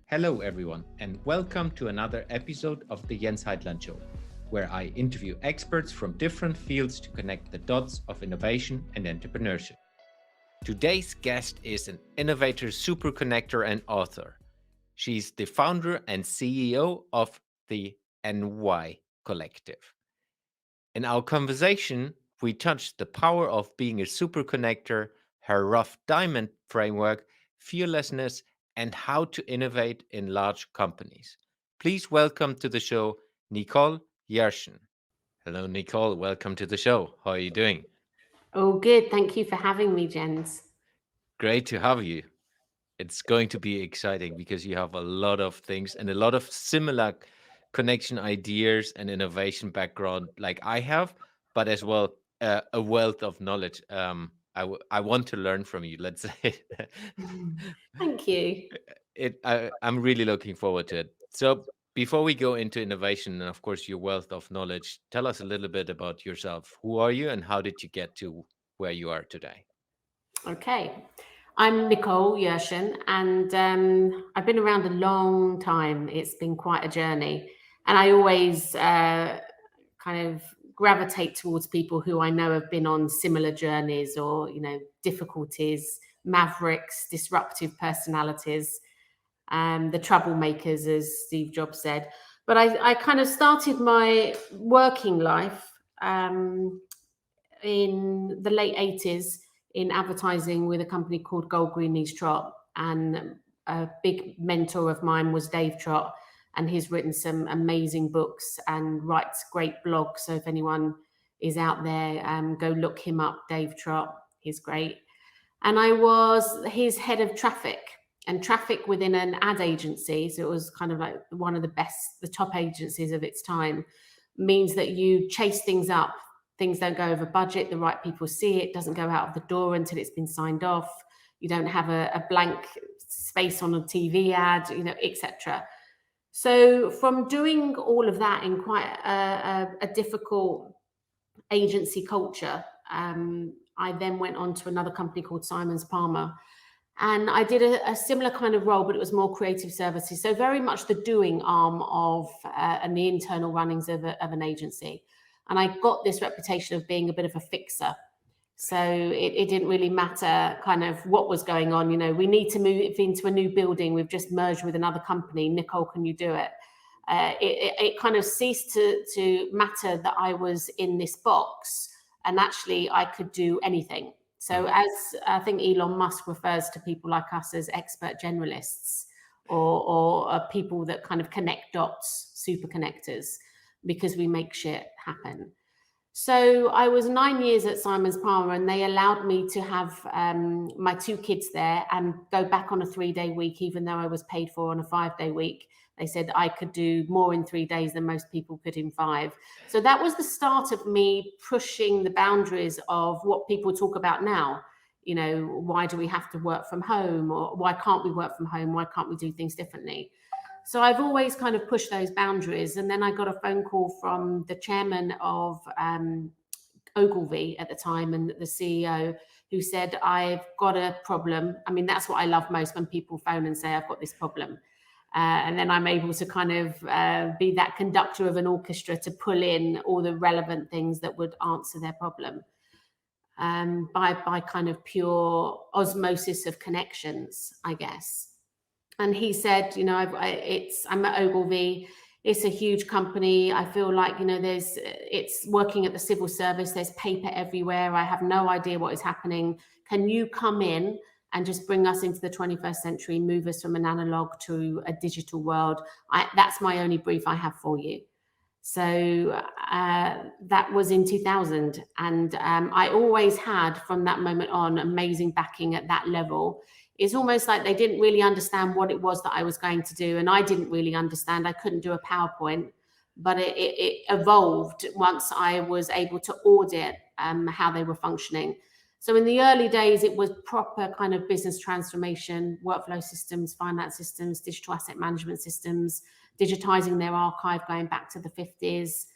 Hello, everyone, and welcome to another episode of the Heitland Show, where I interview experts from different fields to connect the dots of innovation and entrepreneurship. Today's guest is an innovator, super connector, and author. She's the founder and CEO of the NY Collective. In our conversation, we touched the power of being a super connector, her rough diamond framework, fearlessness, and how to innovate in large companies. Please welcome to the show Nicole Yershon. Hello, Nicole. Welcome to the show. How are you doing? Oh, good. Thank you for having me, Jens. Great to have you. It's going to be exciting because you have a lot of things and a lot of similar connection ideas and innovation background like I have, but as well a wealth of knowledge. I want to learn from you. Let's say Thank you. I'm really looking forward to it. So before we go into innovation and of course your wealth of knowledge, tell us a little bit about yourself. Who are you and how did you get to where you are today? Okay. I'm Nicole Yershon, and I've been around a long time. It's been quite a journey. And I always kind of gravitate towards people who I know have been on similar journeys or, difficulties, mavericks, disruptive personalities, the troublemakers, as Steve Jobs said. But I kind of started my working life in the late 80s in advertising with a company called Gold Green Knees Trot. And a big mentor of mine was Dave Trott, and he's written some amazing books and writes great blogs. So if anyone is out there, go look him up, Dave Trott. He's great. And I was his head of traffic and traffic within an ad agency. So it was kind of like one of the top agencies of its time, means that you chase things up. Things don't go over budget. The right people see it. Doesn't go out of the door until it's been signed off. You don't have a blank space on a TV ad, etc. So from doing all of that in quite a difficult agency culture, I then went on to another company called Simons Palmer. And I did a similar kind of role, but it was more creative services. So very much the doing arm of and the internal runnings of an agency. And I got this reputation of being a bit of a fixer. So it didn't really matter kind of what was going on. We need to move into a new building. We've just merged with another company. Nicole, can you do it? It kind of ceased to matter that I was in this box, and actually I could do anything. So as I think Elon Musk refers to people like us as expert generalists or people that kind of connect dots, super connectors, because we make shit happen. So I was 9 years at Simons Palmer, and they allowed me to have my two kids there and go back on a 3-day week, even though I was paid for on a 5-day week. They said I could do more in 3 days than most people could in 5. So that was the start of me pushing the boundaries of what people talk about now. Why do we have to work from home? Or why can't we work from home? Why can't we do things differently? So I've always kind of pushed those boundaries. And then I got a phone call from the chairman of Ogilvy at the time and the CEO, who said, I've got a problem. I mean, that's what I love most, when people phone and say, I've got this problem. And then I'm able to kind of be that conductor of an orchestra to pull in all the relevant things that would answer their problem by kind of pure osmosis of connections, I guess. And he said, I'm at Ogilvy. It's a huge company. I feel like, it's working at the civil service. There's paper everywhere. I have no idea what is happening. Can you come in and just bring us into the 21st century, move us from an analog to a digital world? That's my only brief I have for you. So that was in 2000. And I always had, from that moment on, amazing backing at that level. It's almost like they didn't really understand what it was that I was going to do. And I didn't really understand. I couldn't do a PowerPoint, but it evolved once I was able to audit how they were functioning. So in the early days, it was proper kind of business transformation, workflow systems, finance systems, digital asset management systems, digitizing their archive going back to the 50s,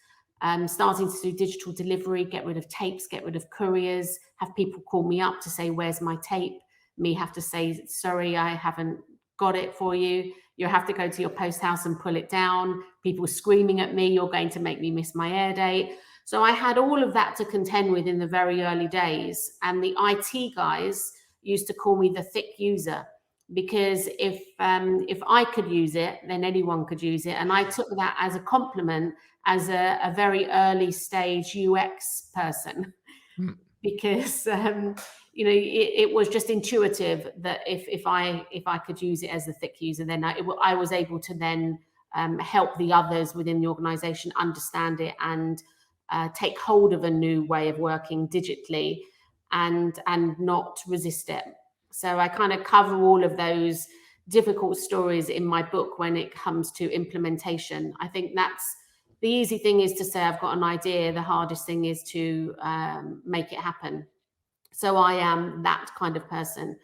starting to do digital delivery, get rid of tapes, get rid of couriers, have people call me up to say, where's my tape? Me have to say, sorry, I haven't got it for you. You have to go to your post house and pull it down. People screaming at me, you're going to make me miss my air date. So I had all of that to contend with in the very early days. And the IT guys used to call me the thick user, because if I could use it, then anyone could use it. And I took that as a compliment, as a very early stage UX person, because it was just intuitive that if I could use it as the thick user, then I was able to then help the others within the organization understand it and take hold of a new way of working digitally and not resist it. So I kind of cover all of those difficult stories in my book when it comes to implementation. I think that's the easy thing, is to say I've got an idea. The hardest thing is to make it happen. So I am that kind of person.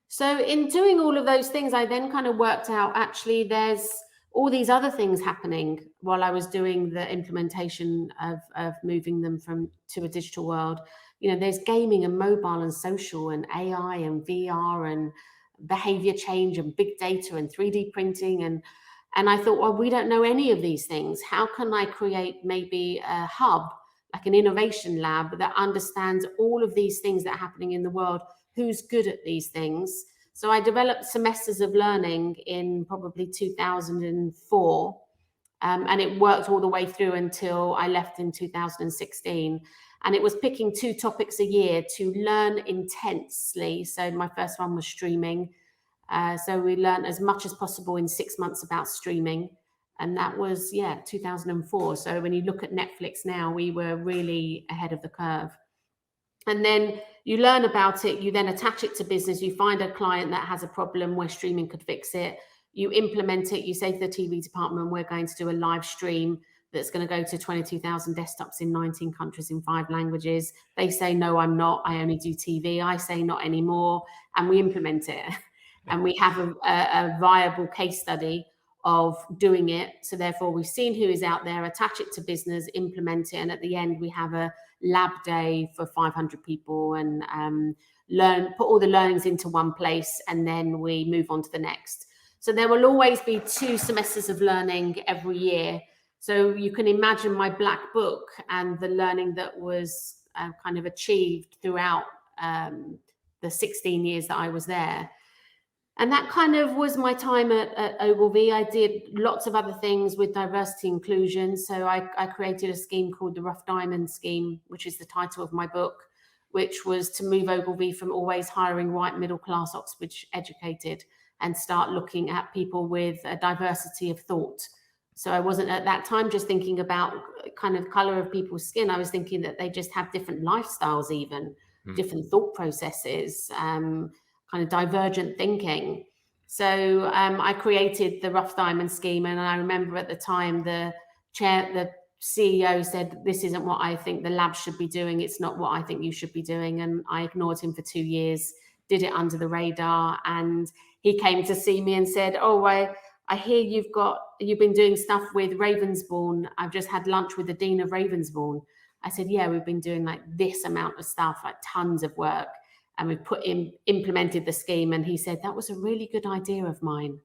So in doing all of those things, I then kind of worked out, actually, there's all these other things happening while I was doing the implementation of moving them to a digital world. There's gaming and mobile and social and AI and VR and behavior change and big data and 3D printing. And I thought, well, we don't know any of these things. How can I create maybe a hub, like an innovation lab, that understands all of these things that are happening in the world? Who's good at these things? So I developed semesters of learning in probably 2004, and it worked all the way through until I left in 2016. And it was picking 2 topics a year to learn intensely. So my first one was streaming. So we learned as much as possible in 6 months about streaming. And that was, 2004. So when you look at Netflix now, we were really ahead of the curve. And then you learn about it, you then attach it to business, you find a client that has a problem where streaming could fix it, you implement it, you say to the TV department, we're going to do a live stream that's going to go to 22,000 desktops in 19 countries in 5 languages. They say, no, I'm not, I only do TV. I say, not anymore. And we implement it. And we have a viable case study of doing it. So therefore, we've seen who is out there, attach it to business, implement it. And at the end, we have a lab day for 500 people and put all the learnings into one place, and then we move on to the next. So there will always be 2 semesters of learning every year. So you can imagine my black book and the learning that was kind of achieved throughout the 16 years that I was there. And that kind of was my time at Ogilvy. I did lots of other things with diversity inclusion. So I created a scheme called the Rough Diamond Scheme, which is the title of my book, which was to move Ogilvy from always hiring white middle-class Oxford educated and start looking at people with a diversity of thought. So I wasn't at that time just thinking about kind of color of people's skin. I was thinking that they just have different lifestyles, even different thought processes, kind of divergent thinking. So I created the Rough Diamond Scheme, and I remember at the time the CEO said, this isn't what I think the lab should be doing, it's not what I think you should be doing. And I ignored him for 2 years, did it under the radar, and he came to see me and said, oh, I hear you've been doing stuff with Ravensbourne. I've just had lunch with the Dean of Ravensbourne. I said, yeah, we've been doing like this amount of stuff, like tons of work. And we implemented the scheme. And he said, that was a really good idea of mine.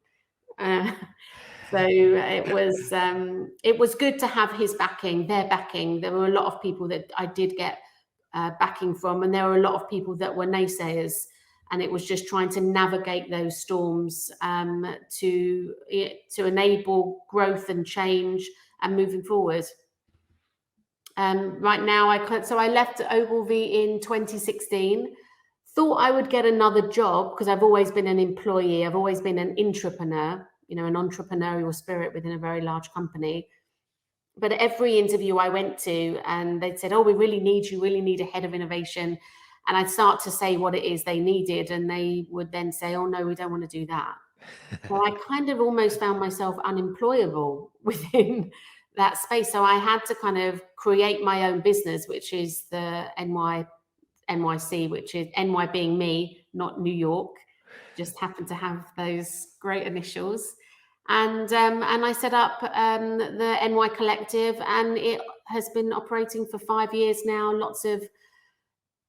So it was good to have his backing, their backing. There were a lot of people that I did get backing from, and there were a lot of people that were naysayers. And it was just trying to navigate those storms to enable growth and change and moving forward. Right now, I left Ogilvy in 2016. Thought I would get another job because I've always been an employee. I've always been an intrapreneur, an entrepreneurial spirit within a very large company. But every interview I went to, and they'd said, oh, we really need you, really need a head of innovation. And I'd start to say what it is they needed. And they would then say, oh, no, we don't want to do that. So I kind of almost found myself unemployable within that space. So I had to kind of create my own business, which is the NYC, which is NY being me, not New York. Just happened to have those great initials. And I set up the NY Collective, and it has been operating for 5 years now. Lots of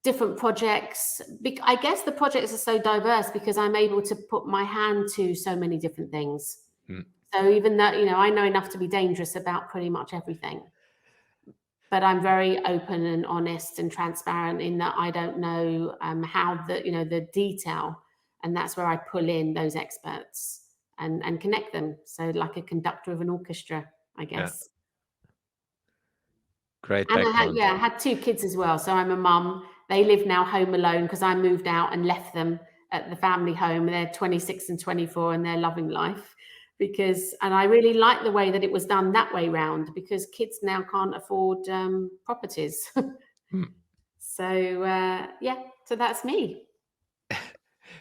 different projects. I guess the projects are so diverse because I'm able to put my hand to so many different things. Mm. So even though, I know enough to be dangerous about pretty much everything, but I'm very open and honest and transparent in that I don't know how the detail, and that's where I pull in those experts and connect them. So like a conductor of an orchestra, I Yeah, guess. great And background. I had two kids as well. So I'm a mum. They live now home alone because I moved out and left them at the family home. They're 26 and 24 and they're loving life and I really like the way that it was done that way round because kids now can't afford properties. Mm. So that's me.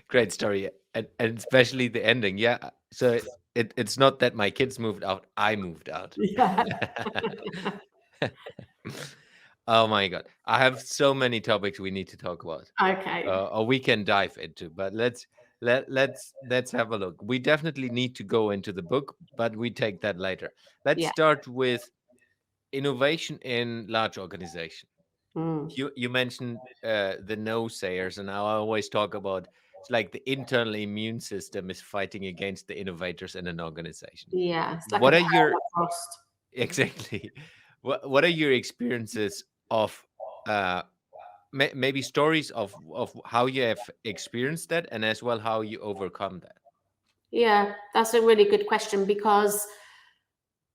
Great story, and especially the ending. Yeah, so it's not that my kids moved out; I moved out. Yeah. Oh my God, I have so many topics we need to talk about, Okay. or we can dive into. But let's have a look. We definitely need to go into the book, but we take that later. Let's Yeah. start with innovation in large organization. Mm. You mentioned the no sayers, and I always talk about it's like the internal immune system is fighting against the innovators in an organization. Yeah. It's like a What are your permafrost. exactly what are your experiences of uh maybe stories of how you have experienced that, and as well how you overcome that? Yeah, that's a really good question because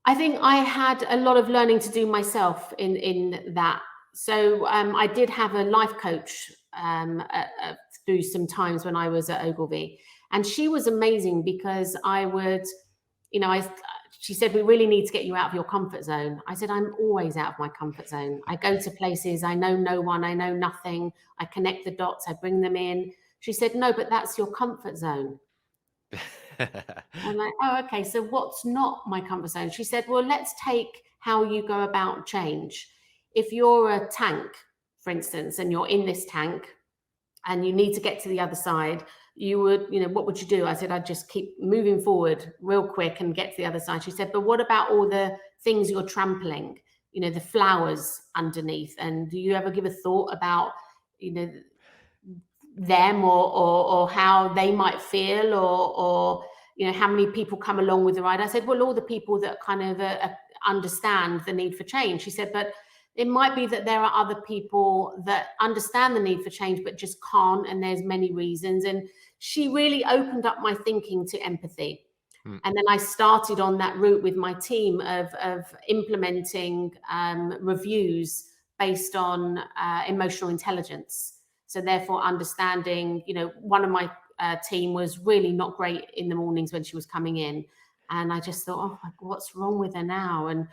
I think I had a lot of learning to do myself in that. So I did have a life coach through some times when I was at Ogilvy, and she was amazing because I would, you know, I. She said, "We really need to get you out of your comfort zone." I said, "I'm always out of my comfort zone. I go to places, I know no one, I know nothing. I connect the dots, I bring them in." She said, "No, but that's your comfort zone." I'm like, oh, okay. So what's not my comfort zone? She said, well, let's take how you go about change. If you're a tank, for instance, and you're in this tank and you need to get to the other side, what would you do? I said, I'd just keep moving forward real quick and get to the other side. She said, but what about all the things you're trampling, the flowers underneath? And do you ever give a thought about, you know, them or how they might feel or how many people come along with the ride? I said, well, all the people that kind of understand the need for change. She said, but it might be that there are other people that understand the need for change but just can't, and there's many reasons. And she really opened up my thinking to empathy. Hmm. And then I started on that route with my team of implementing reviews based on emotional intelligence. So therefore understanding, one of my team was really not great in the mornings when she was coming in. And I just thought, oh, my God, what's wrong with her now? And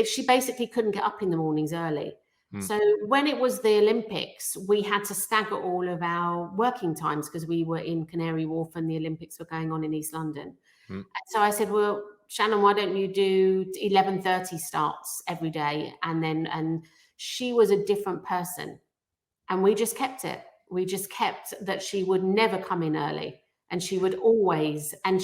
she basically couldn't get up in the mornings early. Hmm. So when it was the Olympics, we had to stagger all of our working times because we were in Canary Wharf and the Olympics were going on in East London. Hmm. So I said, well, Shannon, why don't you do 11:30 starts every day? And she was a different person. And we just kept it. We just kept that she would never come in early and she would always, and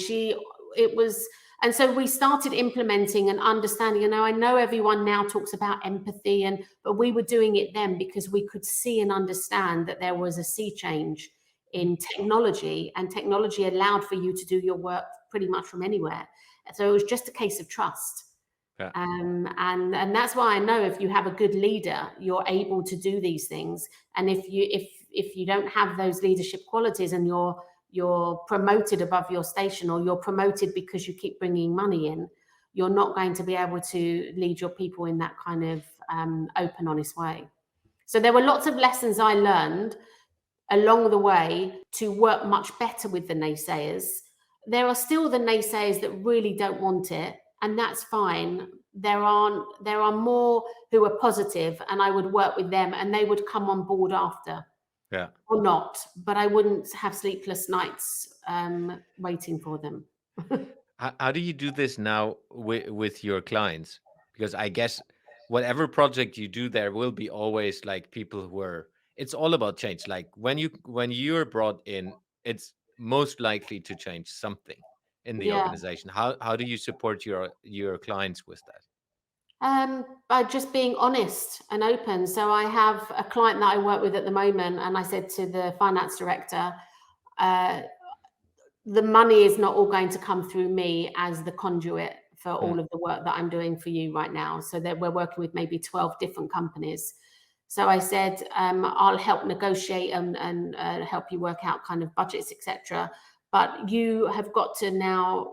so we started implementing and understanding. I know everyone now talks about empathy, but we were doing it then because we could see and understand that there was a sea change in technology, and technology allowed for you to do your work pretty much from anywhere. So it was just a case of trust. Yeah. And that's why I know if you have a good leader, you're able to do these things. And if you don't have those leadership qualities and you're promoted above your station, or you're promoted because you keep bringing money in, you're not going to be able to lead your people in that kind of open, honest way. So there were lots of lessons I learned along the way to work much better with the naysayers. There are still the naysayers that really don't want it, and that's fine. There are more who are positive, and I would work with them and they would come on board after. Yeah. Or not, but I wouldn't have sleepless nights waiting for them. How do you do this now with your clients? Because I guess whatever project you do, there will be always like people who are. It's all about change. Like when you're brought in, it's most likely to change something in the Yeah. organization. How do you support your clients with that? By just being honest and open. So I have a client that I work with at the moment, and I said to the finance director, uh, the money is not all going to come through me as the conduit for Mm. all of the work that I'm doing for you right now. So that we're working with maybe 12 different companies. So I said, I'll help negotiate and help you work out kind of budgets, etc. But you have got to now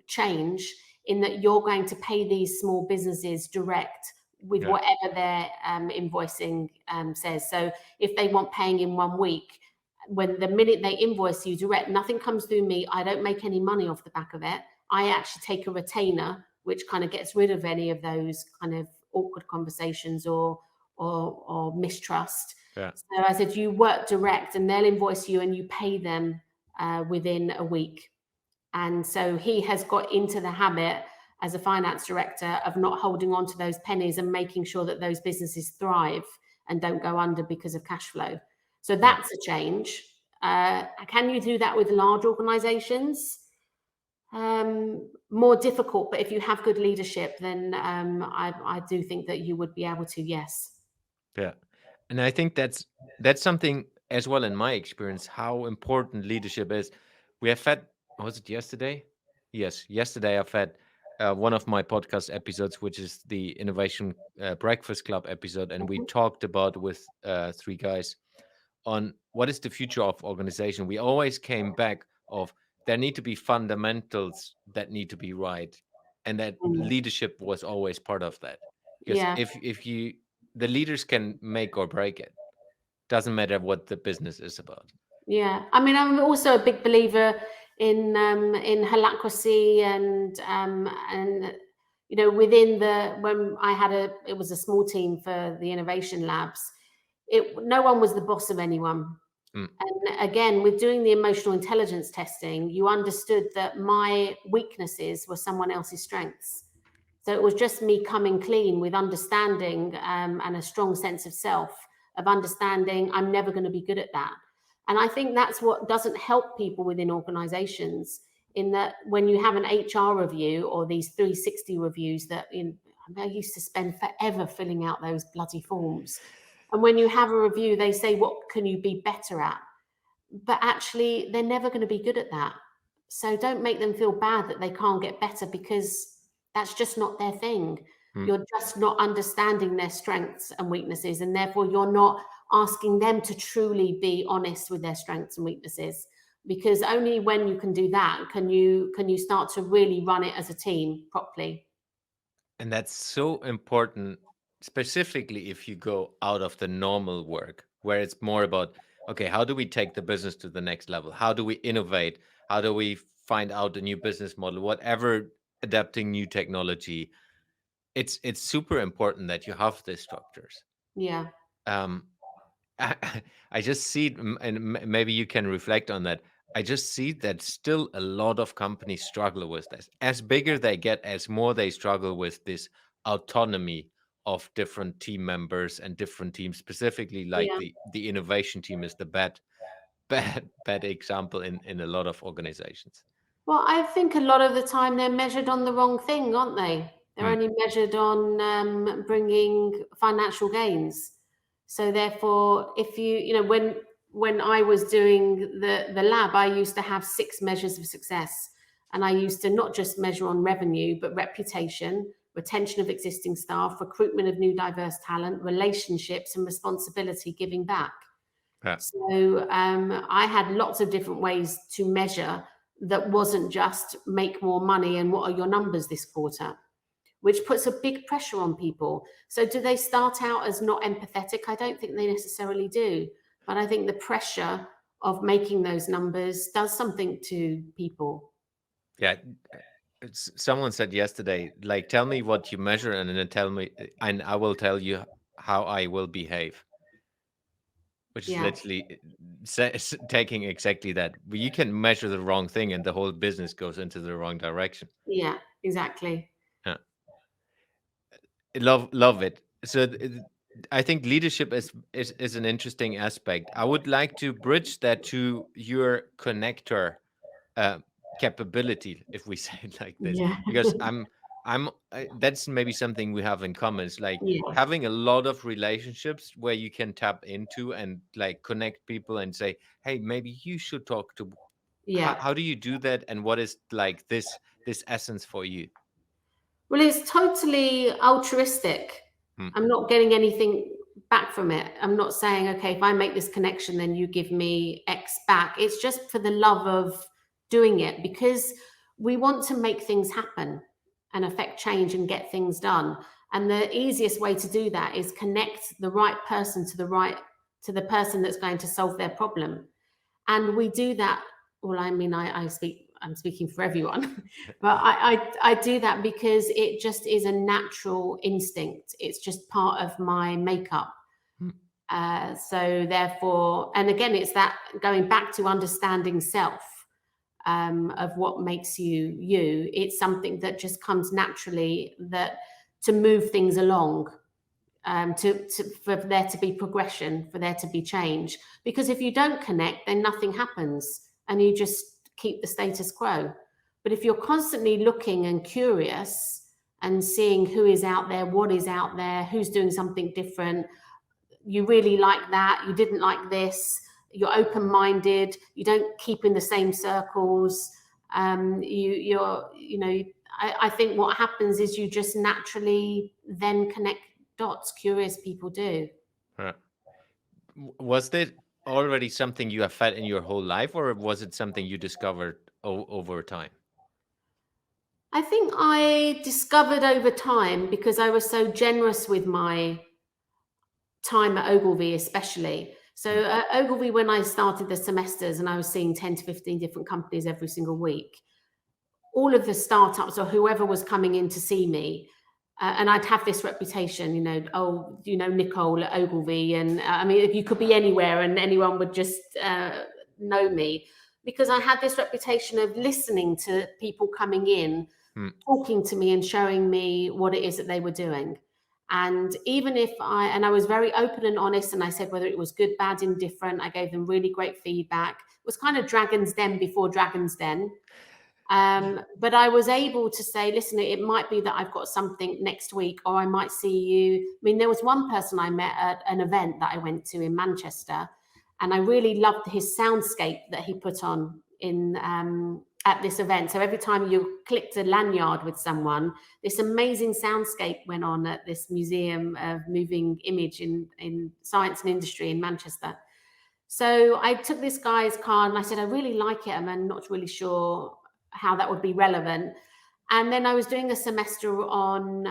change in that you're going to pay these small businesses direct with Yeah. whatever their invoicing says. So if they want paying in 1 week, when the minute they invoice you direct, nothing comes through me. I don't make any money off the back of it. I actually take a retainer, which kind of gets rid of any of those kind of awkward conversations or mistrust. Yeah. So I said, you work direct and they'll invoice you and you pay them within a week. And so he has got into the habit as a finance director of not holding on to those pennies and making sure that those businesses thrive and don't go under because of cash flow. So Yeah. that's a change. Can you do that with large organizations? More difficult, but if you have good leadership, then I do think that you would be able to, yes. Yeah. And I think that's something as well in my experience, how important leadership is. We have had, was it yesterday? Yes, yesterday I've had one of my podcast episodes, which is the Innovation Breakfast Club episode, and we Mhm. talked about with three guys on what is the future of organization. We always came back of there need to be fundamentals that need to be right, and that Mm. leadership was always part of that. Because Yeah. if you the leaders can make or break it, doesn't matter what the business is about. Yeah, I mean, I'm also a big believer in holacracy and within the when I had it was a small team for the innovation labs. No one was the boss of anyone. Mm. And again, with doing the emotional intelligence testing, you understood that my weaknesses were someone else's strengths. So it was just me coming clean with understanding and a strong sense of self, of understanding I'm never going to be good at that. And I think that's what doesn't help people within organizations, in that when you have an HR review or these 360 reviews I used to spend forever filling out those bloody forms. And when you have a review, they say, what can you be better at? But actually, they're never going to be good at that. So don't make them feel bad that they can't get better, because that's just not their thing. Mm. You're just not understanding their strengths and weaknesses, and therefore you're not asking them to truly be honest with their strengths and weaknesses. Because only when you can do that can you start to really run it as a team properly. And that's so important, specifically if you go out of the normal work, where it's more about, okay, how do we take the business to the next level? How do we innovate? How do we find out a new business model? Whatever, adapting new technology. It's super important that you have these structures. Yeah, Um, I, I just see it, and maybe you can reflect on that. I just see that still a lot of companies struggle with this. As bigger they get, as more they struggle with this autonomy of different team members and different teams. Specifically, like yeah. the innovation team is the bad example in a lot of organizations. Well, I think a lot of the time they're measured on the wrong thing, aren't they? They're Mm, only measured on bringing financial gains. So therefore, if when I was doing the lab, I used to have 6 measures of success, and I used to not just measure on revenue, but reputation, retention of existing staff, recruitment of new diverse talent, relationships, and responsibility, giving back. yeah. So I had lots of different ways to measure that wasn't just make more money and what are your numbers this quarter, which puts a big pressure on people. So do they start out as not empathetic? I don't think they necessarily do. But I think the pressure of making those numbers does something to people. Yeah, someone said yesterday, like, tell me what you measure, and then tell me, and I will tell you how I will behave. Which is Yeah, literally taking exactly that. But you can measure the wrong thing, and the whole business goes into the wrong direction. yeah, exactly. Yeah, love it. So I think leadership is an interesting aspect. I would like to bridge that to your connector uh, capability, if we say it like this, Yeah. because that's maybe something we have in common. It's like Yeah, having a lot of relationships where you can tap into and like connect people and say, hey, maybe you should talk to. yeah. How do you do that, and what is like this essence for you? Well, it's totally altruistic. Hmm. I'm not getting anything back from it. I'm not saying, okay, if I make this connection, then you give me X back. It's just for the love of doing it, because we want to make things happen and affect change and get things done. And the easiest way to do that is connect the right person to the person that's going to solve their problem. And we do that. Well, I mean, I'm speaking for everyone, but I do that because it just is a natural instinct. It's just part of my makeup. Hmm. So therefore, and again, it's that going back to understanding self, of what makes you you. It's something that just comes naturally, that to move things along, for there to be progression, for there to be change. Because if you don't connect, then nothing happens and you just keep the status quo. But if you're constantly looking and curious and seeing who is out there, what is out there, who's doing something different, you really like that, you didn't like this, you're open-minded, you don't keep in the same circles, I think what happens is you just naturally then connect dots. Curious people do. Huh. Was that already something you have felt in your whole life, or was it something you discovered over time? I think I discovered over time, because I was so generous with my time at Ogilvy, especially. Hmm. So at Ogilvy, when I started the semesters and I was seeing 10 to 15 different companies every single week, all of the startups or whoever was coming in to see me, and I'd have this reputation, oh, Nicole at Ogilvy, and I mean, you could be anywhere and anyone would just know me, because I had this reputation of listening to people coming in, Hmm. talking to me and showing me what it is that they were doing. And even if I was very open and honest, and I said whether it was good, bad, indifferent, I gave them really great feedback. It was kind of Dragon's Den before Dragon's Den. But I was able to say, listen, it might be that I've got something next week, or I might see you. I mean, there was one person I met at an event that I went to in Manchester, and I really loved his soundscape that he put on in at this event. So every time you clicked a lanyard with someone, this amazing soundscape went on at this museum of moving image in science and industry in Manchester. So I took this guy's card and I said, I really like it. I'm not really sure how that would be relevant. And then I was doing a semester on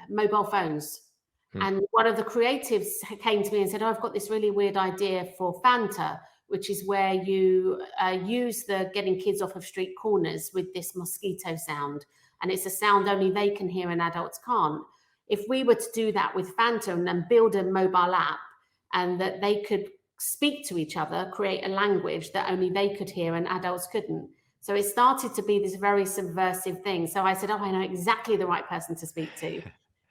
mobile phones. Hmm. And one of the creatives came to me and said, oh, I've got this really weird idea for Fanta, which is where you use the getting kids off of street corners with this mosquito sound. And it's a sound only they can hear and adults can't. If we were to do that with Fanta and then build a mobile app, and that they could speak to each other, create a language that only they could hear and adults couldn't. So it started to be this very subversive thing. So I said, oh, I know exactly the right person to speak to.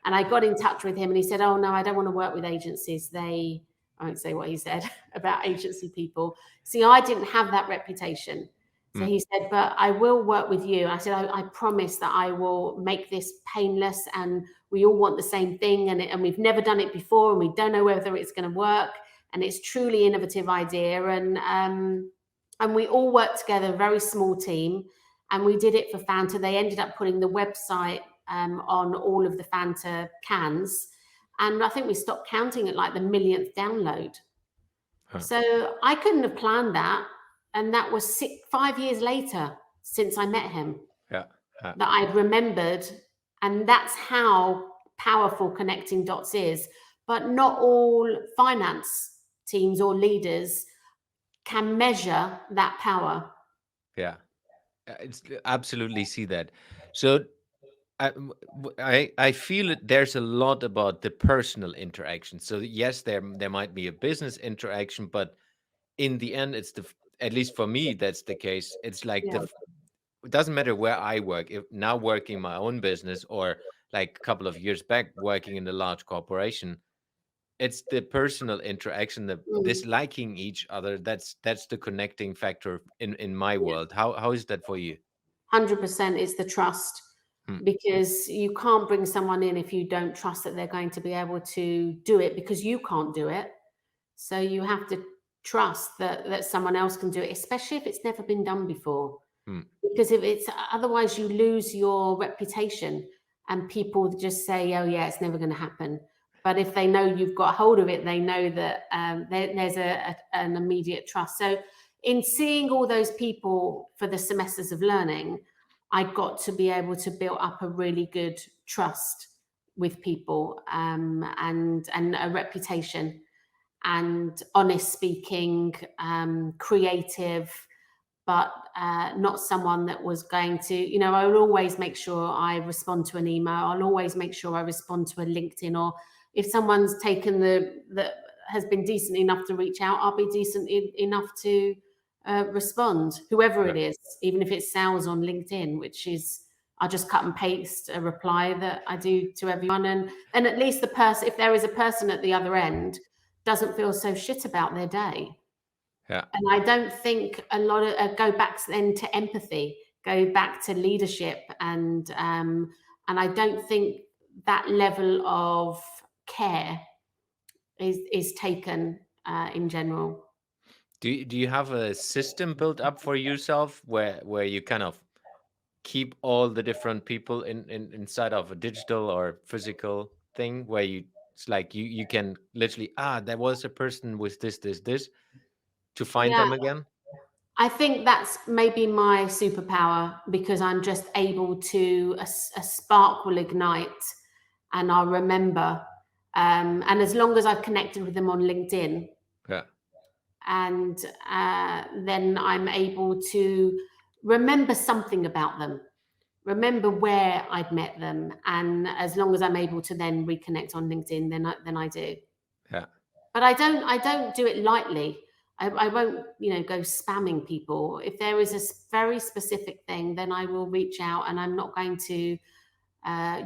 And I got in touch with him and he said, oh, no, I don't want to work with agencies. I won't say what he said about agency people. See, I didn't have that reputation. So Hmm. he said, but I will work with you. I said, I promise that I will make this painless, and we all want the same thing. And we've never done it before, and we don't know whether it's going to work. And it's truly innovative idea. And we all worked together, a very small team, and we did it for Fanta. They ended up putting the website on all of the Fanta cans. And I think we stopped counting at like the millionth download. Huh. So I couldn't have planned that. And that was 5 years later since I met him, Yeah. that I'd remembered. And that's how powerful connecting dots is. But not all finance teams or leaders can measure that power. Yeah. It's absolutely see that. So I feel it, there's a lot about the personal interaction. So yes, there might be a business interaction, but in the end, it's at least for me that's the case. It's like Yeah. it doesn't matter where I work. If now working my own business, or like a couple of years back working in a large corporation, it's the personal interaction, the Mm, disliking each other. That's the connecting factor in my yeah. world. How is that for you? 100% is the trust. because you can't bring someone in if you don't trust that they're going to be able to do it, because you can't do it. So you have to trust that someone else can do it, especially if it's never been done before. Because if it's otherwise, you lose your reputation, and people just say, "Oh yeah, it's never going to happen." But if they know you've got hold of it, they know that there's an immediate trust. So in seeing all those people for the semesters of learning, I got to be able to build up a really good trust with people, and a reputation, and honest speaking, creative, but not someone that was going to, I will always make sure I respond to an email. I'll always make sure I respond to a LinkedIn, or if someone's taken that has been decent enough to reach out, I'll be decent enough to respond, whoever it is, even if it's sales on LinkedIn, which is, I'll just cut and paste a reply that I do to everyone. And at least the person, if there is a person at the other end, doesn't feel so shit about their day. Yeah. And I don't think a lot of go back then to empathy, go back to leadership, and I don't think that level of care is taken in general. Do you have a system built up for yourself where you kind of keep all the different people inside of a digital or physical thing, where it's like you can literally, there was a person with this to find Yeah, them again? I think that's maybe my superpower, because I'm just able to, a spark will ignite and I'll remember. And as long as I've connected with them on LinkedIn, Yeah. and then I'm able to remember something about them, remember where I'd met them, and as long as I'm able to then reconnect on LinkedIn, then I do. Yeah. But I don't do it lightly. I won't, go spamming people. If there is a very specific thing, then I will reach out, and I'm not going to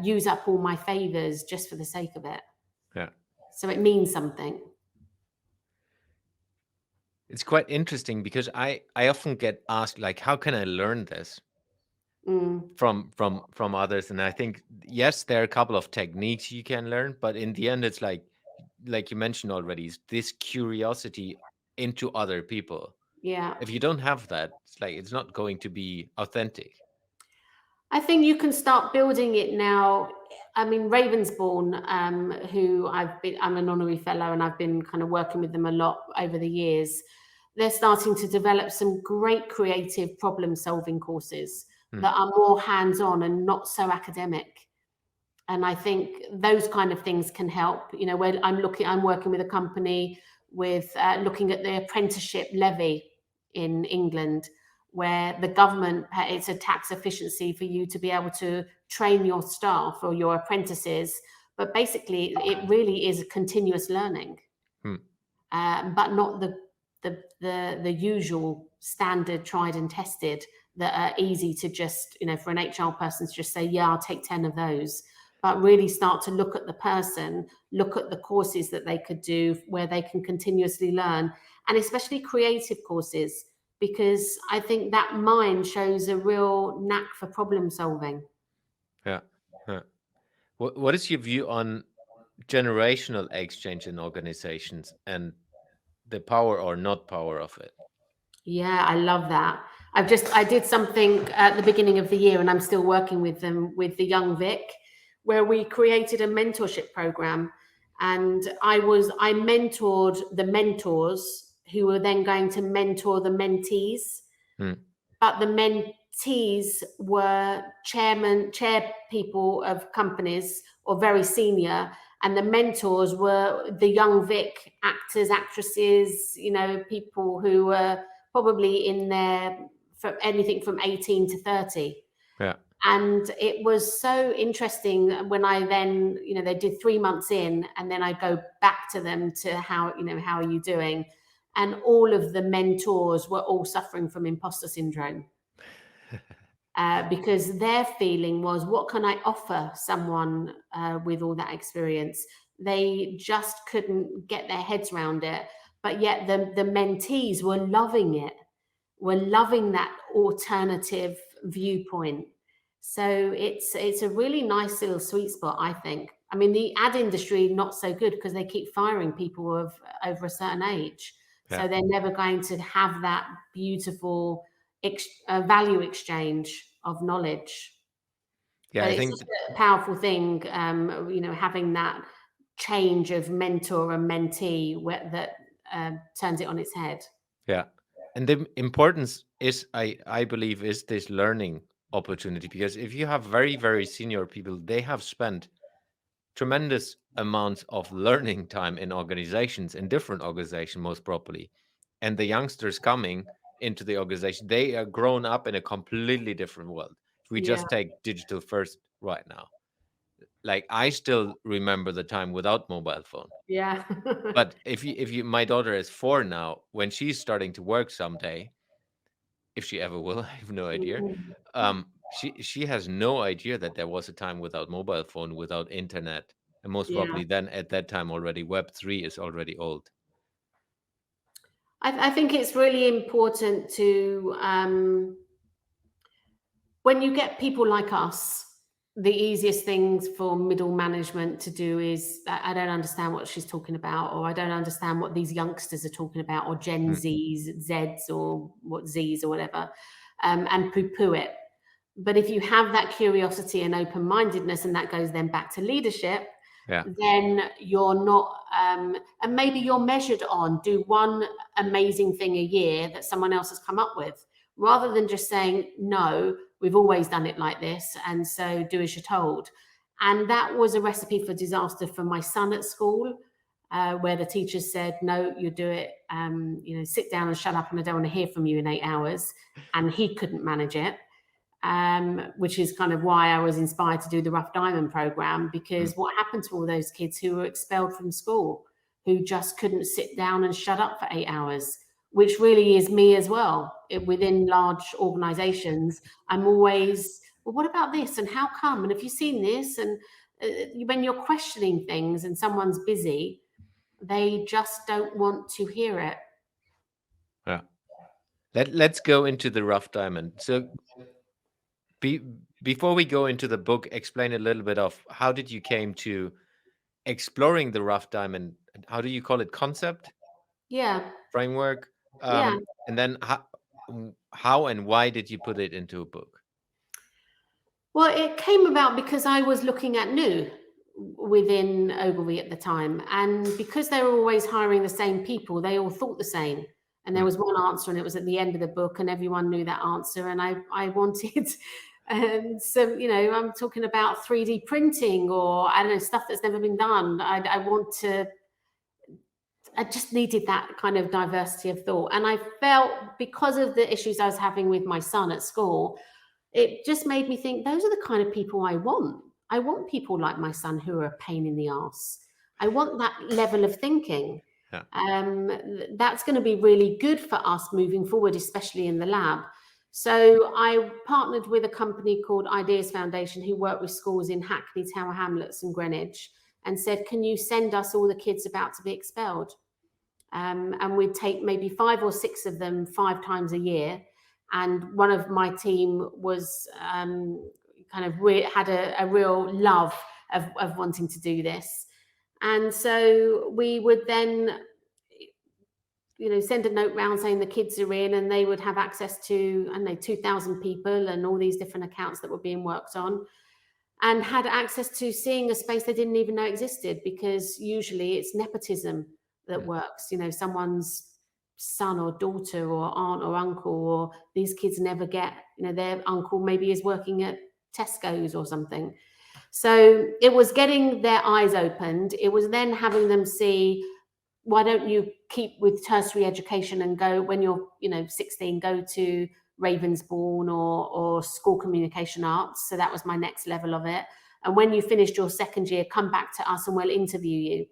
use up all my favors just for the sake of it. Yeah. So it means something. It's quite interesting because I often get asked, like, how can I learn this Mm, from others? And I think, yes, there are a couple of techniques you can learn, but in the end, it's like you mentioned already, is this curiosity into other people. yeah. If you don't have that, it's like it's not going to be authentic. I think you can start building it now. I mean, Ravensbourne, who I'm an honorary fellow, and I've been kind of working with them a lot over the years. They're starting to develop some great creative problem solving courses that are more hands on and not so academic. And I think those kind of things can help. Where I'm working with a company with looking at the apprenticeship levy in England, where the government, it's a tax efficiency for you to be able to train your staff or your apprentices. But basically, it really is a continuous learning, but not the usual standard tried and tested that are easy to just, for an HR person to just say, yeah, I'll take 10 of those. But really start to look at the person, look at the courses that they could do where they can continuously learn, and especially creative courses, because I think that mind shows a real knack for problem solving. Yeah. Yeah. What is your view on generational exchange in organizations and the power or not power of it? Yeah, I love that. I did something at the beginning of the year, and I'm still working with them, with the Young Vic, where we created a mentorship program. And I mentored the mentors who were then going to mentor the mentees. But the mentees were chair people of companies, or very senior, and the mentors were the young Vic actors, actresses, people who were probably in there for anything from 18 to 30. Yeah. And it was so interesting when I then, they did 3 months in, and then I go back to them to how are you doing? And all of the mentors were all suffering from imposter syndrome. Because their feeling was, what can I offer someone with all that experience? They just couldn't get their heads around it. But yet the mentees were loving it, were loving that alternative viewpoint. So it's a really nice little sweet spot, I think. I mean, the ad industry, not so good because they keep firing people of over a certain age. Yeah. So they're never going to have that beautiful value exchange of knowledge. Yeah, But I it's think such a powerful thing, having that change of mentor and mentee that turns it on its head. yeah. And the importance is, I believe, is this learning opportunity, because if you have very, very senior people, they have spent tremendous amounts of learning time in organizations, in different organizations, most probably. And the youngsters coming into the organization, they are grown up in a completely different world. If we Yeah, just take digital first right now, like I still remember the time without mobile phone. yeah. But if you my daughter is 4 now, when she's starting to work someday, if she ever will, I have no idea. Mhm. She has no idea that there was a time without mobile phone, without internet, and most Yeah. probably then at that time already Web3 is already old. I think it's really important to, when you get people like us, the easiest things for middle management to do is, I don't understand what she's talking about, or I don't understand what these youngsters are talking about, or Gen Mm, Zs, Zs, or what Zs or whatever, and poo-poo it. But if you have that curiosity and open-mindedness, and that goes then back to leadership, yeah, then you're not, and maybe you're measured on do one amazing thing a year that someone else has come up with, rather than just saying, no, we've always done it like this, and so do as you're told. And that was a recipe for disaster for my son at school, where the teachers said, no, you do it, sit down and shut up, and I don't want to hear from you in 8 hours. And he couldn't manage it, which is kind of why I was inspired to do the Rough Diamond program, because mm, what happened to all those kids who were expelled from school, who just couldn't sit down and shut up for 8 hours, which really is me as well. Within large organizations, I'm always, well, what about this? And how come? And have you seen this? And when you're questioning things and someone's busy, they just don't want to hear it. yeah. Let's go into the rough diamond. So be, before we go into the book, explain a little bit of how did you came to exploring the rough diamond? How do you call it? Concept, Yeah. framework, Yeah. and then how and why did you put it into a book? Well, it came about because I was looking at new within Ogilvy at the time. And because they were always hiring the same people, they all thought the same. And there Mm, was one answer, and it was at the end of the book, and everyone knew that answer. And I wanted, I'm talking about 3D printing, or I don't know, stuff that's never been done. I just needed that kind of diversity of thought. And I felt, because of the issues I was having with my son at school, it just made me think, those are the kind of people I want. I want people like my son who are a pain in the ass. I want that level of thinking. yeah. That's going to be really good for us moving forward, especially in the lab. So I partnered with a company called Ideas Foundation, who work with schools in Hackney, Tower Hamlets and Greenwich, and said, can you send us all the kids about to be expelled? And we'd take maybe 5 or 6 of them 5 times a year. And one of my team was had a real love of wanting to do this. And so we would then, send a note round saying the kids are in, and they would have access to, I don't know, 2,000 people and all these different accounts that were being worked on, and had access to seeing a space they didn't even know existed, because usually it's nepotism that Mm, works. Someone's son or daughter or aunt or uncle, or these kids never get, their uncle maybe is working at Tesco's or something. So it was getting their eyes opened. It was then having them see, why don't you keep with tertiary education and go, when you're 16, go to Ravensbourne or school communication arts. So that was my next level of it. And when you finished your second year, come back to us and we'll interview you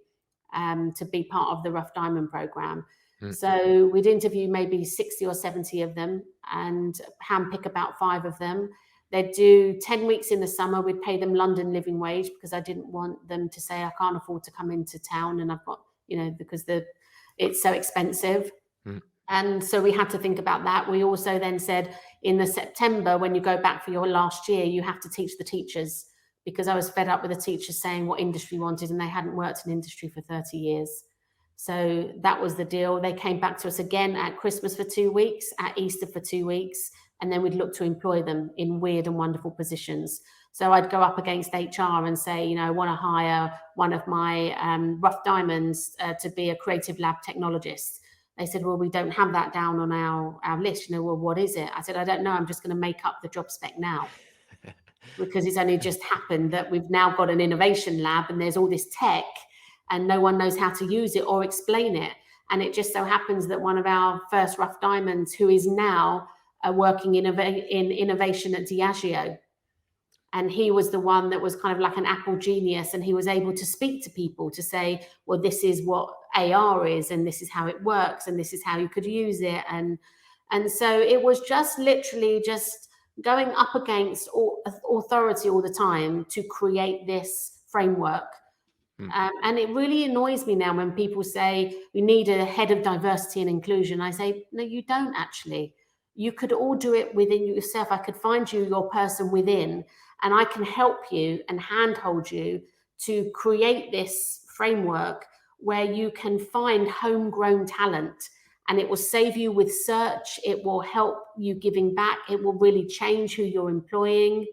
to be part of the Rough Diamond program. mm, So we'd interview maybe 60 or 70 of them and handpick about 5 of them. They'd do 10 weeks in the summer. We'd pay them London living wage, because I didn't want them to say, I can't afford to come into town, and I've got, because it's so expensive. mm, And so we had to think about that. We also then said, in the September, when you go back for your last year, you have to teach the teachers, because I was fed up with the teachers saying what industry wanted, and they hadn't worked in industry for 30 years. So that was the deal. They came back to us again at Christmas for 2 weeks, at Easter for 2 weeks, and then we'd look to employ them in weird and wonderful positions. So I'd go up against HR and say, you know, I want to hire one of my rough diamonds to be a creative lab technologist. They said, well, we don't have that down on our list. You know, well, what is it? I said, I don't know. I'm just going to make up the job spec now. Because it's only just happened that we've now got an innovation lab and there's all this tech and no one knows how to use it or explain it. And it just so happens that one of our first rough diamonds, who is now working in innovation at Diageo, and he was the one that was kind of like an Apple genius, and he was able to speak to people to say, well, this is what AR is, and this is how it works, and this is how you could use it. And so it was just literally just going up against authority all the time to create this framework. And it really annoys me now when people say we need a head of diversity and inclusion. I say, no, you don't actually. You could all do it within yourself. I could find you your person within, and I can help you and handhold you to create this framework where you can find homegrown talent, and it will save you with search. It will help you giving back. It will really change who you're employing.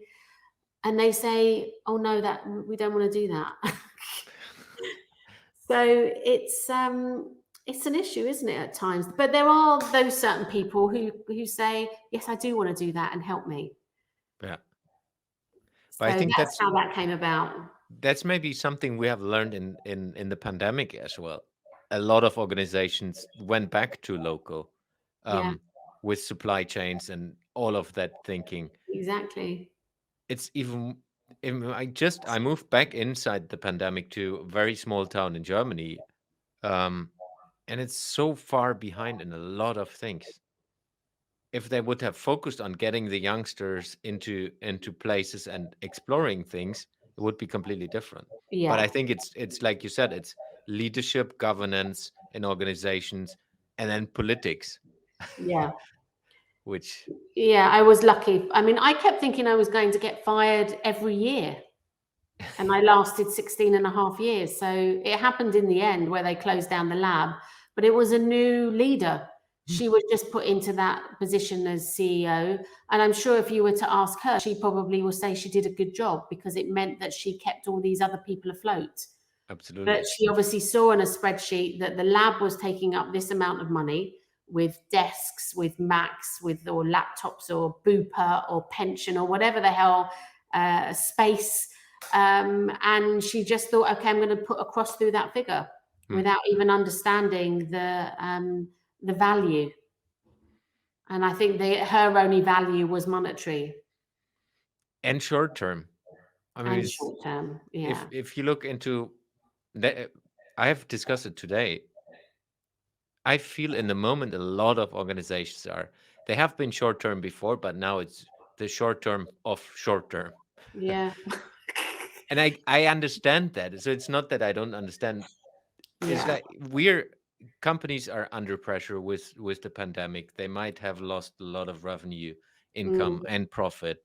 And they say, oh no, that we don't want to do that. So it's an issue, isn't it, at times? But there are those certain people who say, yes, I do want to do that, and help me. Yeah. So But I think that's how that came about. that's maybe something we have learned in the pandemic as well. A lot of organizations went back to local Yeah, with supply chains and all of that thinking. exactly. It's even I moved back inside the pandemic to a very small town in Germany, and it's so far behind in a lot of things. If they would have focused on getting the youngsters into places and exploring things, it would be completely different. But I Yeah, think it's like you said, it's leadership, governance in organizations, and then politics, yeah. which Yeah, I was lucky. I mean, I kept thinking I was going to get fired every year, and I lasted 16 and a half years. So it happened in the end where they closed down the lab, but it was a new leader. She was just put into that position as CEO. And I'm sure if you were to ask her, she probably will say she did a good job, because it meant that she kept all these other people afloat. But absolutely. she obviously saw in a spreadsheet that the lab was taking up this amount of money, with desks, with Macs, or laptops, or Bupa, or pension, or whatever the hell, space. And she just thought, okay, I'm going to put a cross through that figure without even understanding the value. And I think her only value was monetary And short term. I mean, and short term. Yeah. if you look into that, I have discussed it today. I feel in the moment a lot of organizations they have been short term before, but now it's the short term of short term. Yeah. And I understand that. So it's not that I don't understand. It's Yeah. like companies are under pressure with the pandemic. They might have lost a lot of revenue, income, Mm, and profit.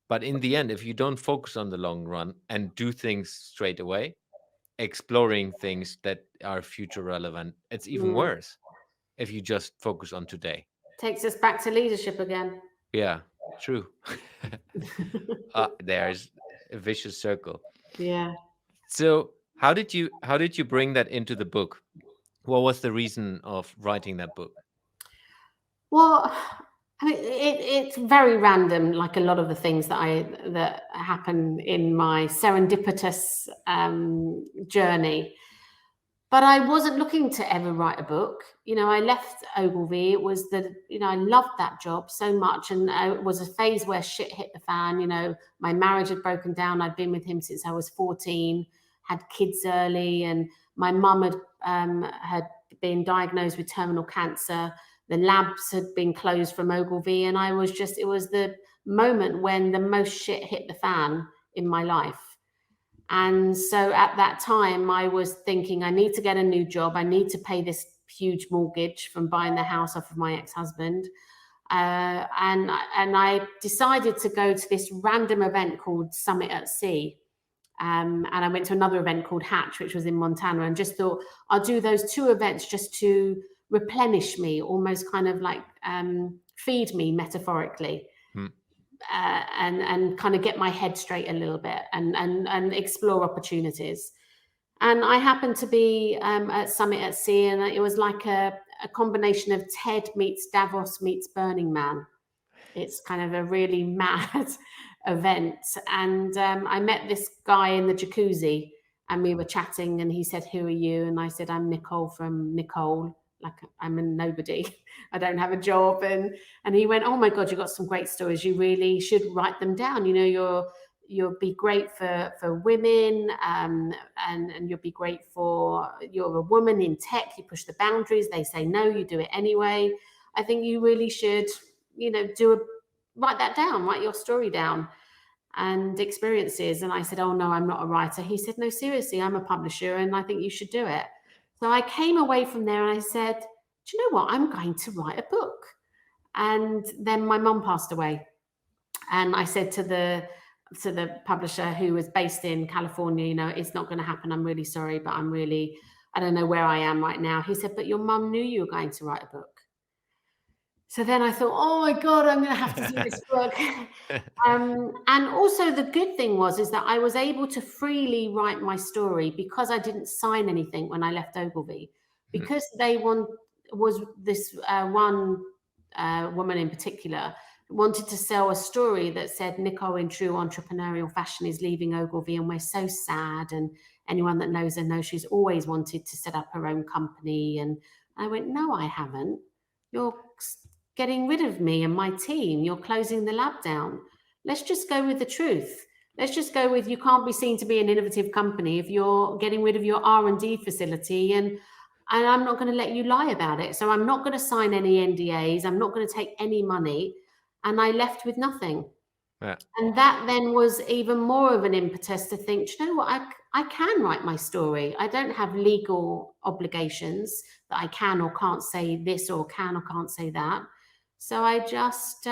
But in the end, if you don't focus on the long run and do things straight away, exploring things that are future relevant, it's even mm. worse if you just focus on today. Takes us back to leadership again. Yeah, true. There's a vicious circle. Yeah. So how did you bring that into the book? What was the reason of writing that book? Well, I mean, it's very random, like a lot of the things that happen in my serendipitous journey. But I wasn't looking to ever write a book. You know, I left Ogilvy. It was I loved that job so much. And it was a phase where shit hit the fan. You know, my marriage had broken down. I'd been with him since I was 14, had kids early. And my mum had been diagnosed with terminal cancer. The labs had been closed from Ogilvy. And it was the moment when the most shit hit the fan in my life. And so at that time, I was thinking, I need to get a new job. I need to pay this huge mortgage from buying the house off of my ex-husband. And I decided to go to this random event called Summit at Sea. And I went to another event called Hatch, which was in Montana, and just thought I'll do those two events just to replenish me, almost kind of like feed me metaphorically, and kind of get my head straight a little bit and explore opportunities. And I happened to be at Summit at Sea, and it was like a combination of TED meets Davos meets Burning Man. It's kind of a really mad event. And I met this guy in the jacuzzi, and we were chatting, and he said, "Who are you?" And I said, "I'm Nicole from Nicole. Like, I'm a nobody. I don't have a job." And he went, "Oh my God, you got some great stories. You really should write them down. You know, you'll be great for women, and you'll be great you're a woman in tech. You push the boundaries. They say no, you do it anyway. I think you really should, write that down, write your story down and experiences." And I said, "Oh no, I'm not a writer." He said, "No, seriously, I'm a publisher and I think you should do it." So I came away from there and I said, "Do you know what? I'm going to write a book." And then my mum passed away. And I said to the publisher, who was based in California, "It's not going to happen. I'm really sorry, but I don't know where I am right now." He said, "But your mum knew you were going to write a book." So then I thought, "Oh my God, I'm going to have to do this book." And also the good thing is that I was able to freely write my story because I didn't sign anything when I left Ogilvy, because was this one woman in particular wanted to sell a story that said Nicole in true entrepreneurial fashion is leaving Ogilvy and we're so sad, and anyone that knows her knows she's always wanted to set up her own company. And I went, "No, I haven't. You're getting rid of me and my team. You're closing the lab down. Let's just go with the truth. Let's just go with, you can't be seen to be an innovative company if you're getting rid of your R&D facility, and I'm not going to let you lie about it. So I'm not going to sign any NDAs. I'm not going to take any money." And I left with nothing. Yeah. And that then was even more of an impetus to think, "Do you know what? I can write my story. I don't have legal obligations that I can or can't say this or can or can't say that." So I just,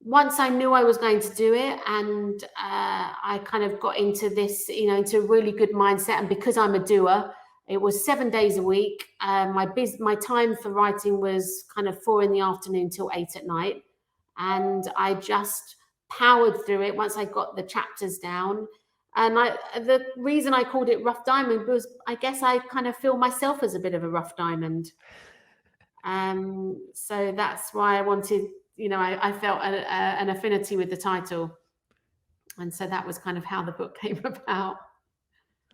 once I knew I was going to do it, and I kind of got into this, into a really good mindset. And because I'm a doer, it was 7 days a week. My time for writing was kind of 4 p.m. till 8 p.m. And I just powered through it once I got the chapters down. And the reason I called it Rough Diamond was, I guess I kind of feel myself as a bit of a rough diamond. So that's why I wanted, I felt an affinity with the title. And so that was kind of how the book came about.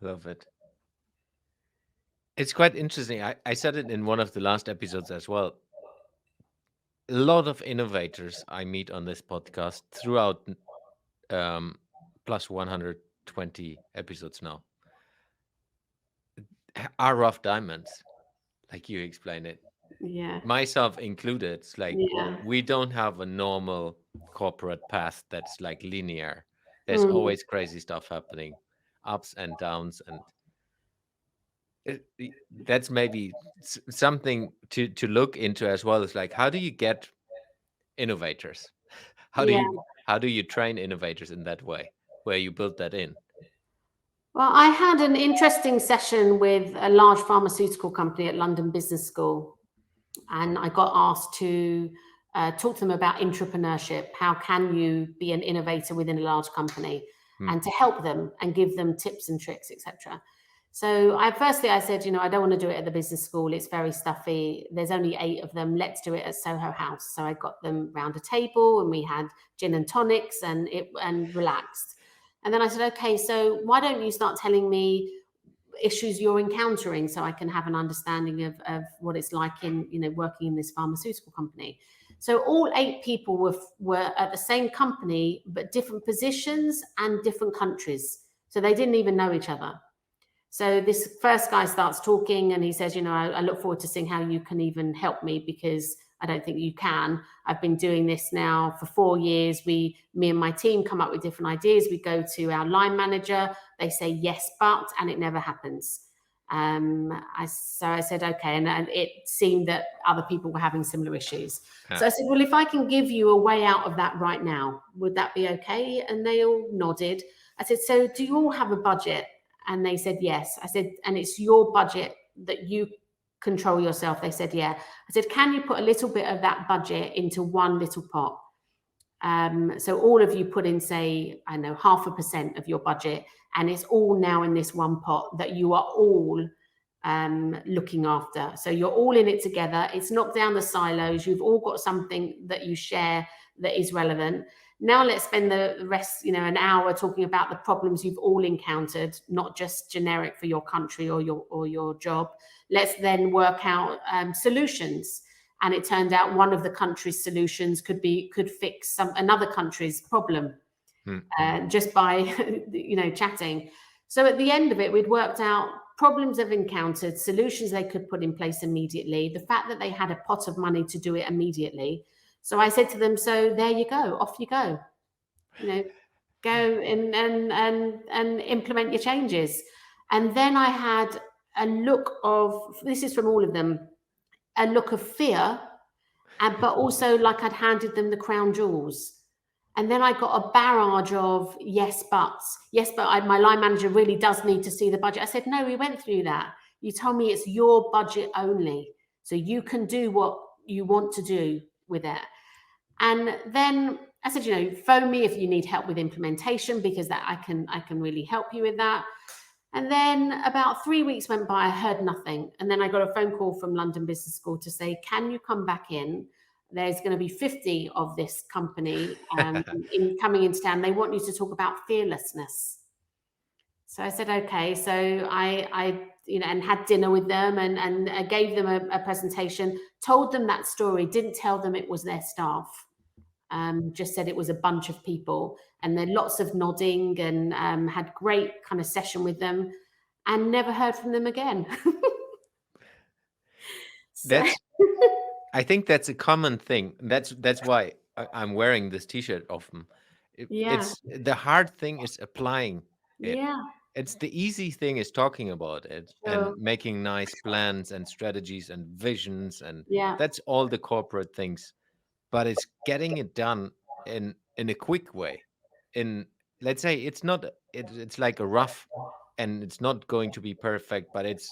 Love it. It's quite interesting. I said it in one of the last episodes as well. A lot of innovators I meet on this podcast throughout plus 120 episodes now are rough diamonds, like you explained it. Yeah. Myself included. It's like we don't have a normal corporate path that's like linear. There's always crazy stuff happening, ups and downs, and that's maybe something to look into as well. Is like, how do you get innovators? How do you train innovators in that way, where you build that in? Well, I had an interesting session with a large pharmaceutical company at London Business School, and I got asked to talk to them about entrepreneurship. How can you be an innovator within a large company, and to help them and give them tips and tricks, etc. So I said, I don't want to do it at the business school. It's very stuffy. There's only 8 of them. Let's do it at Soho House. So I got them round a table and we had gin and tonics and relaxed. And then I said, "Okay, so why don't you start telling me issues you're encountering so I can have an understanding of what it's like in, working in this pharmaceutical company." So all 8 people were at the same company, but different positions and different countries. So they didn't even know each other. So this first guy starts talking and he says, "I look forward to seeing how you can even help me, because I don't think you can. I've been doing this now for 4 years. Me and my team come up with different ideas. We go to our line manager. They say yes, but, and it never happens. So I said, okay. And it seemed that other people were having similar issues. Yeah. So I said, well, if I can give you a way out of that right now, would that be okay? And they all nodded. I said, so do you all have a budget? And they said, yes. I said, and it's your budget that you control yourself? They said, yeah. I said, can you put a little bit of that budget into one little pot? So all of you put in, say, I know, 0.5% of your budget, and it's all now in this one pot that you are all looking after. So you're all in it together. It's knocked down the silos. You've all got something that you share that is relevant. Now let's spend the rest, an hour talking about the problems you've all encountered, not just generic for your country or your job. Let's then work out solutions. And it turned out one of the country's solutions could fix another country's problem just by chatting. So at the end of it, we'd worked out problems they've encountered, solutions they could put in place immediately, the fact that they had a pot of money to do it immediately. So I said to them, so there you go, off you go. Go and implement your changes. And then I had a look of, this is from all of them, a look of fear, but also like I'd handed them the crown jewels. And then I got a barrage of yes, but my line manager really does need to see the budget. I said, no, we went through that. You told me it's your budget only. So you can do what you want to do with it. And then I said, phone me if you need help with implementation, because that I can really help you with that. And then about 3 weeks went by, I heard nothing. And then I got a phone call from London Business School to say, can you come back in? There's going to be 50 of this company coming into town. They want you to talk about fearlessness. So I said, okay. So I and had dinner with them and gave them a presentation, told them that story, didn't tell them it was their staff. Just said it was a bunch of people, and then lots of nodding, and had great kind of session with them, and never heard from them again. I think that's a common thing. That's why I'm wearing this T-shirt often. It's the hard thing is applying it. Yeah. It's the easy thing is talking about it and making nice plans and strategies and visions, and that's all the corporate things. But it's getting it done in a quick way. Let's say it's not it's like a rough, and it's not going to be perfect, but it's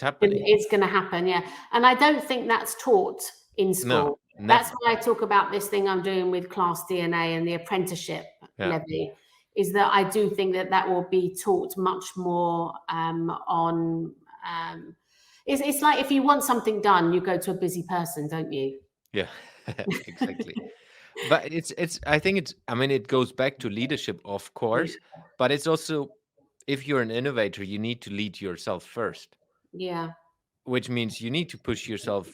happening. It's going to happen, yeah. And I don't think that's taught in school. No, that's why I talk about this thing I'm doing with Class DNA and the apprenticeship levy, is that I do think that will be taught much more on. It's like if you want something done, you go to a busy person, don't you? Yeah, exactly. But I think it goes back to leadership, of course, but it's also, if you're an innovator, you need to lead yourself first. Yeah. Which means you need to push yourself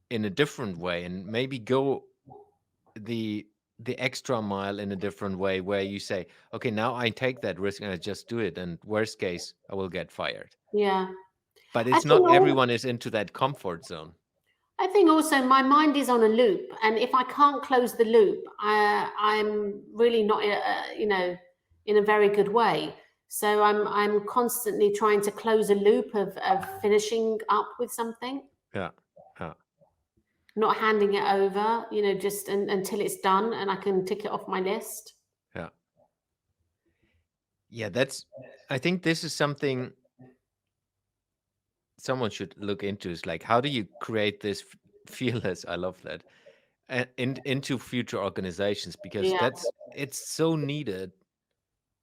in a different way and maybe go the extra mile in a different way, where you say, okay, now I take that risk and I just do it, and worst case, I will get fired. Yeah. But it's not everyone is into that comfort zone. I think also my mind is on a loop, and if I can't close the loop, I'm really not, in a very good way. So I'm constantly trying to close a loop of finishing up with something. Yeah. Not handing it over, just until it's done and I can tick it off my list. Yeah. Yeah, I think this is something someone should look into, is like, how do you create this fearless, I love that, into future organizations, because it's so needed,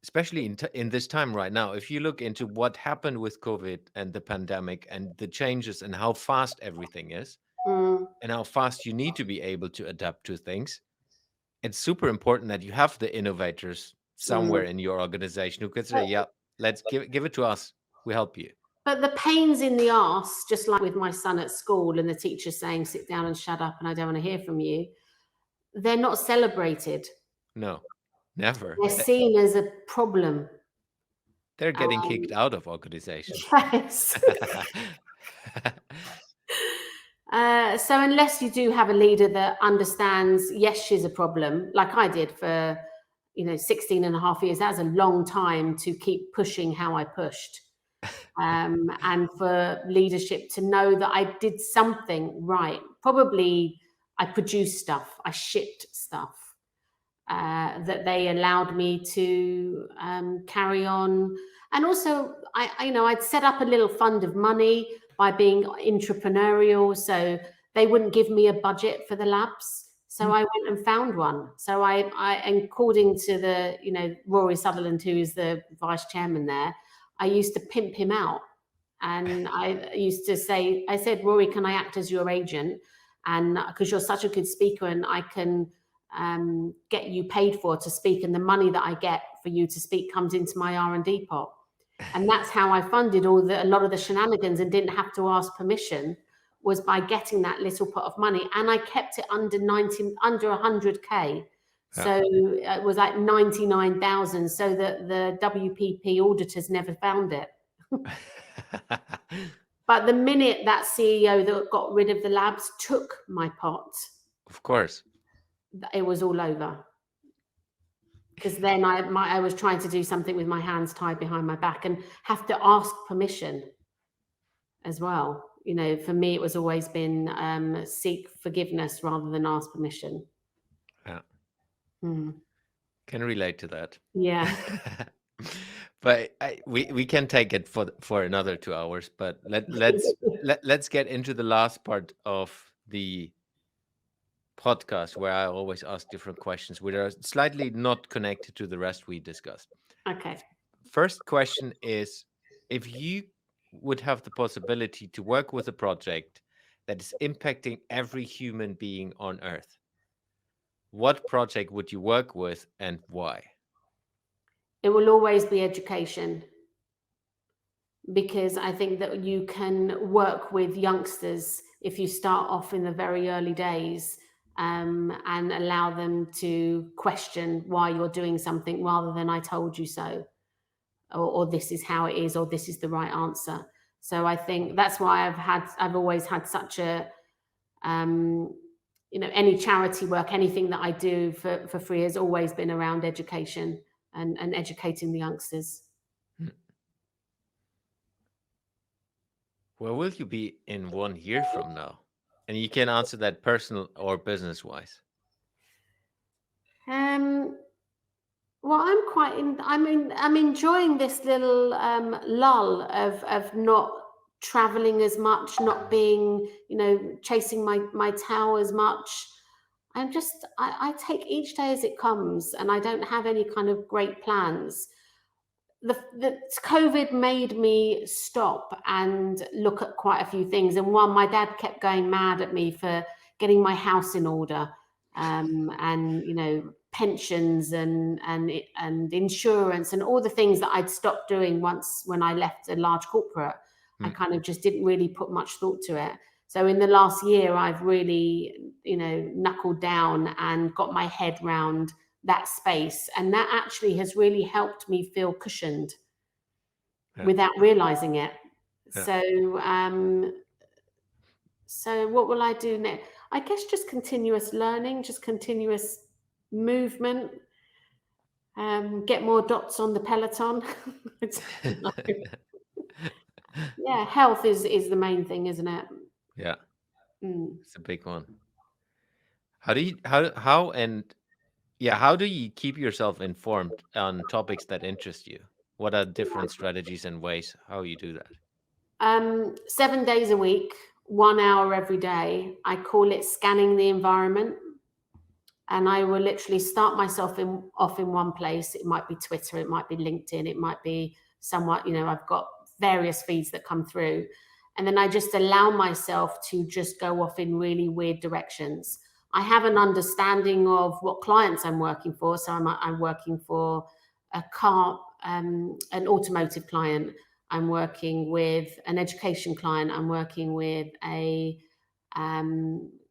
especially in this time right now. If you look into what happened with COVID and the pandemic and the changes and how fast everything is and how fast you need to be able to adapt to things, it's super important that you have the innovators somewhere in your organization who could say, yeah, let's give it to us. We help you. But the pains in the arse, just like with my son at school and the teacher saying, sit down and shut up and I don't want to hear from you, they're not celebrated. No, never. They're seen as a problem. They're getting kicked out of organizations. Yes. So unless you do have a leader that understands, yes, she's a problem, like I did for, 16 and a half years, that's a long time to keep pushing how I pushed. and for leadership to know that I did something right. Probably I produced stuff, I shipped stuff that they allowed me to carry on. And also, I'd set up a little fund of money by being entrepreneurial. So they wouldn't give me a budget for the labs. So I went and found one. So I according to the, Rory Sutherland, who is the vice chairman there, I used to pimp him out. And I used to say, I said, Rory, can I act as your agent? And because you're such a good speaker and I can get you paid for to speak, and the money that I get for you to speak comes into my R&D pot. And that's how I funded a lot of the shenanigans and didn't have to ask permission, was by getting that little pot of money. And I kept it under 100K. So it was like 99,000, so that the WPP auditors never found it. But the minute that CEO that got rid of the labs took my pot, of course, it was all over. Because then I was trying to do something with my hands tied behind my back and have to ask permission as well. For me, it was always been seek forgiveness rather than ask permission. Yeah. Can relate to that. Yeah. But we can take it for another 2 hours. But let's get into the last part of the podcast, where I always ask different questions which are slightly not connected to the rest we discussed. Okay. First question is, if you would have the possibility to work with a project that is impacting every human being on Earth, what project would you work with and why? It will always be education, because I think that you can work with youngsters if you start off in the very early days and allow them to question why you're doing something rather than I told you so, or this is how it is, or this is the right answer. So I think that's why I've always had such a, any charity work, anything that I do for free has always been around education and educating the youngsters. Where will you be in 1 year from now? And you can answer that personal or business wise. Well, I'm enjoying this little lull of not traveling as much, not being, chasing my tail as much. I take each day as it comes, and I don't have any kind of great plans. The COVID made me stop and look at quite a few things. And one, my dad kept going mad at me for getting my house in order, and pensions and insurance and all the things that I'd stopped doing once when I left a large corporate. I kind of just didn't really put much thought to it. So in the last year, I've really, knuckled down and got my head round that space. And that actually has really helped me feel cushioned without realizing it. Yeah. So what will I do next? I guess just continuous learning, just continuous movement, get more dots on the peloton. Yeah, health is the main thing, isn't it? Yeah. It's a big one. How do you keep yourself informed on topics that interest you? What are different strategies and ways how you do that? 7 days a week, 1 hour every day. I call it scanning the environment. And I will literally start myself off in one place. It might be Twitter, it might be LinkedIn, it might be somewhat, I've got various feeds that come through. And then I just allow myself to just go off in really weird directions. I have an understanding of what clients I'm working for. So I'm working for a car, an automotive client. I'm working with an education client. I'm working with a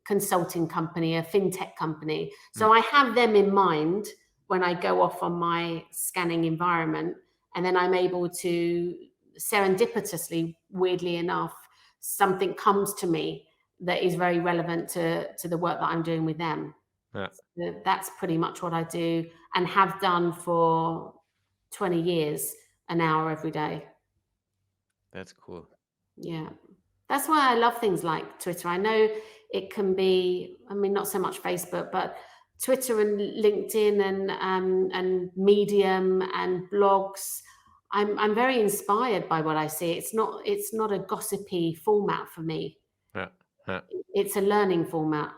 consulting company, a fintech company. So I have them in mind when I go off on my scanning environment. And then I'm able to serendipitously, weirdly enough, something comes to me that is very relevant to the work that I'm doing with them. Yeah. So that's pretty much what I do and have done for 20 years, an hour every day. That's cool. Yeah. That's why I love things like Twitter. I know it can be, I mean, not so much Facebook, but Twitter and LinkedIn and Medium and blogs. I'm very inspired by what I see. It's not a gossipy format for me. Yeah. Yeah. It's a learning format.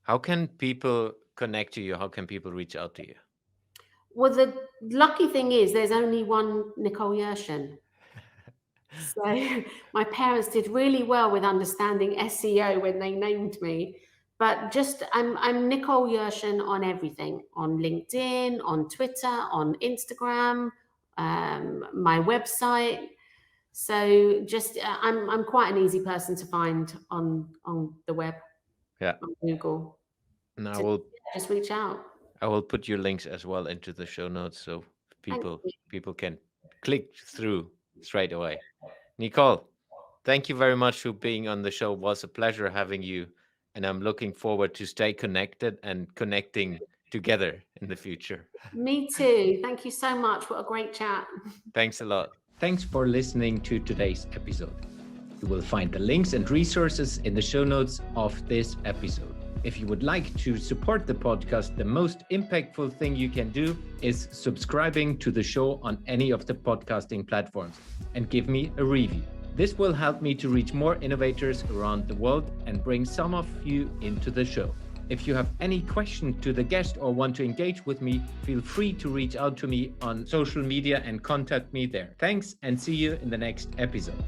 How can people connect to you? How can people reach out to you? Well, the lucky thing is there's only one Nicole Yershon. So my parents did really well with understanding SEO when they named me. But just I'm Nicole Yershon on everything, on LinkedIn, on Twitter, on Instagram, my website. So just I'm quite an easy person to find on the web, Yeah. on Google. And So just reach out. I will put your links as well into the show notes so Thank you. people can click through straight away. Nicole, thank you very much for being on the show. It was a pleasure having you, and I'm looking forward to stay connected and connecting together in the future. Me too. Thank you so much. What a great chat. Thanks a lot. Thanks for listening to today's episode. You will find the links and resources in the show notes of this episode. If you would like to support the podcast, the most impactful thing you can do is subscribing to the show on any of the podcasting platforms and give me a review. This will help me to reach more innovators around the world and bring some of you into the show. If you have any question to the guest or want to engage with me, feel free to reach out to me on social media and contact me there. Thanks, and see you in the next episode.